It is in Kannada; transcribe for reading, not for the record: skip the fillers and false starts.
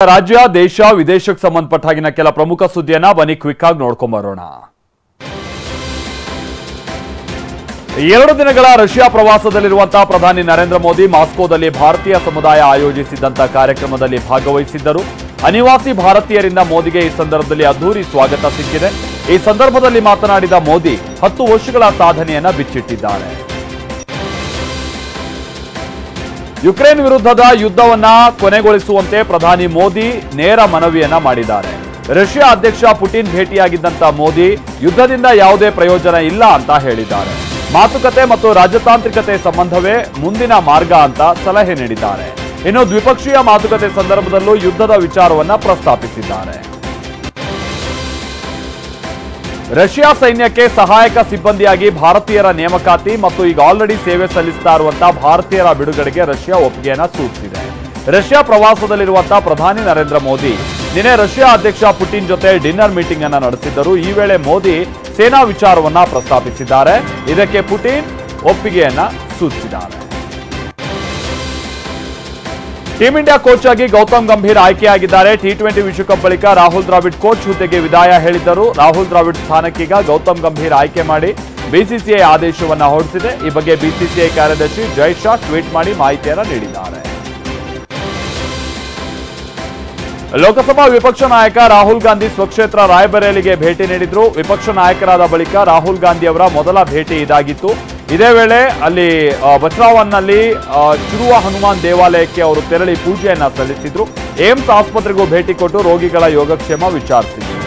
ರಾಜ್ಯ ದೇಶ ವಿದೇಶಕ್ಕೆ ಸಂಬಂಧಪಟ್ಟ ಹಾಗಿನ ಕೆಲ ಪ್ರಮುಖ ಸುದ್ದಿಯನ್ನ ಬನ್ನಿ ಕ್ವಿಕ್ ಆಗಿ ನೋಡ್ಕೊಂಡು ಬರೋಣ. 2 ದಿನಗಳ ರಷ್ಯಾ ಪ್ರವಾಸದಲ್ಲಿರುವಂತಹ ಪ್ರಧಾನಿ ನರೇಂದ್ರ ಮೋದಿ ಮಾಸ್ಕೋದಲ್ಲಿ ಭಾರತೀಯ ಸಮುದಾಯ ಆಯೋಜಿಸಿದಂತ ಕಾರ್ಯಕ್ರಮದಲ್ಲಿ ಭಾಗವಹಿಸಿದ್ದರು. ಅನಿವಾಸಿ ಭಾರತೀಯರಿಂದ ಮೋದಿಗೆ ಈ ಸಂದರ್ಭದಲ್ಲಿ ಅದ್ಧೂರಿ ಸ್ವಾಗತ ಸಿಕ್ಕಿದೆ. ಈ ಸಂದರ್ಭದಲ್ಲಿ ಮಾತನಾಡಿದ ಮೋದಿ 10 ವರ್ಷಗಳ ಸಾಧನೆಯನ್ನ ಬಿಚ್ಚಿಟ್ಟಿದ್ದಾರೆ. ಯುಕ್ರೇನ್ ವಿರುದ್ಧದ ಯುದ್ಧವನ್ನ ಕೊನೆಗೊಳಿಸುವಂತೆ ಪ್ರಧಾನಿ ಮೋದಿ ನೇರ ಮನವಿಯನ್ನ ಮಾಡಿದ್ದಾರೆ. ರಷ್ಯಾ ಅಧ್ಯಕ್ಷ ಪುಟಿನ್ ಭೇಟಿಯಾಗಿದ್ದಂತ ಮೋದಿ ಯುದ್ಧದಿಂದ ಯಾವುದೇ ಪ್ರಯೋಜನ ಇಲ್ಲ ಅಂತ ಹೇಳಿದ್ದಾರೆ. ಮಾತುಕತೆ ಮತ್ತು ರಾಜತಾಂತ್ರಿಕತೆ ಸಂಬಂಧವೇ ಮುಂದಿನ ಮಾರ್ಗ ಅಂತ ಸಲಹೆ ನೀಡಿದ್ದಾರೆ. ಇನ್ನು ದ್ವಿಪಕ್ಷೀಯ ಮಾತುಕತೆ ಸಂದರ್ಭದಲ್ಲೂ ಯುದ್ಧದ ವಿಚಾರವನ್ನ ಪ್ರಸ್ತಾಪಿಸಿದ್ದಾರೆ. ರಷ್ಯಾ ಸೈನ್ಯಕ್ಕೆ ಸಹಾಯಕ ಸಿಬ್ಬಂದಿಯಾಗಿ ಭಾರತೀಯರ ನೇಮಕಾತಿ ಮತ್ತು ಈಗ ಆಲ್ರೆಡಿ ಸೇವೆ ಸಲ್ಲಿಸ್ತಾ ಇರುವಂತಹ ಭಾರತೀಯರ ಬಿಡುಗಡೆಗೆ ರಷ್ಯಾ ಒಪ್ಪಿಗೆಯನ್ನ ಸೂಚಿಸಿದೆ. ರಷ್ಯಾ ಪ್ರವಾಸದಲ್ಲಿರುವಂತಹ ಪ್ರಧಾನಿ ನರೇಂದ್ರ ಮೋದಿ ನಿನ್ನೆ ರಷ್ಯಾ ಅಧ್ಯಕ್ಷ ಪುಟಿನ್ ಜೊತೆ ಡಿನ್ನರ್ ಮೀಟಿಂಗ್ ಅನ್ನ ನಡೆಸಿದ್ದರು. ಈ ವೇಳೆ ಮೋದಿ ಸೇನಾ ವಿಚಾರವನ್ನ ಪ್ರಸ್ತಾಪಿಸಿದ್ದಾರೆ. ಇದಕ್ಕೆ ಪುಟಿನ್ ಒಪ್ಪಿಗೆಯನ್ನ ಸೂಚಿಸಿದ್ದಾರೆ. ಟೀಂ ಇಂಡಿಯಾ ಕೋಚ್ ಆಗಿ ಗೌತಮ್ ಗಂಭೀರ್ ಆಯ್ಕೆಯಾಗಿದ್ದಾರೆ. ಟಿ20 ವಿಶ್ವಕಪ್ ಬಳಿಕ ರಾಹುಲ್ ದ್ರಾವಿಡ್ ಕೋಚ್ ಹುದ್ದೆಗೆ ವಿದಾಯ ಹೇಳಿದ್ದರು. ರಾಹುಲ್ ದ್ರಾವಿಡ್ ಸ್ಥಾನಕ್ಕೀಗ ಗೌತಮ್ ಗಂಭೀರ್ ಆಯ್ಕೆ ಮಾಡಿ ಬಿಸಿಸಿಐ ಆದೇಶವನ್ನ ಹೊರಡಿಸಿದೆ. ಈ ಬಗ್ಗೆ ಬಿಸಿಸಿಐ ಕಾರ್ಯದರ್ಶಿ ಜೈ ಶಾ ಟ್ವೀಟ್ ಮಾಡಿ ಮಾಹಿತಿಯನ್ನ ನೀಡಿದ್ದಾರೆ. ಲೋಕಸಭಾ ವಿಪಕ್ಷ ನಾಯಕ ರಾಹುಲ್ ಗಾಂಧಿ ಸ್ವಕ್ಷೇತ್ರ ರಾಯಬರೇಲಿಗೆ ಭೇಟಿ ನೀಡಿದ್ರು. ವಿಪಕ್ಷ ನಾಯಕರಾದ ಬಳಿಕ ರಾಹುಲ್ ಗಾಂಧಿ ಅವರ ಮೊದಲ ಭೇಟಿ ಇದಾಗಿತ್ತು. ಇದೇ ವೇಳೆ ಅಲ್ಲಿ ಬಚ್ರಾವನ್ನಲ್ಲಿ ಚಿರುವ ಹನುಮಾನ್ ದೇವಾಲಯಕ್ಕೆ ಅವರು ತೆರಳಿ ಪೂಜೆಯನ್ನ ಸಲ್ಲಿಸಿದ್ರು. ಏಮ್ಸ್ ಆಸ್ಪತ್ರೆಗೂ ಭೇಟಿ ಕೊಟ್ಟು ರೋಗಿಗಳ ಯೋಗಕ್ಷೇಮ ವಿಚಾರಿಸಿದ್ರು.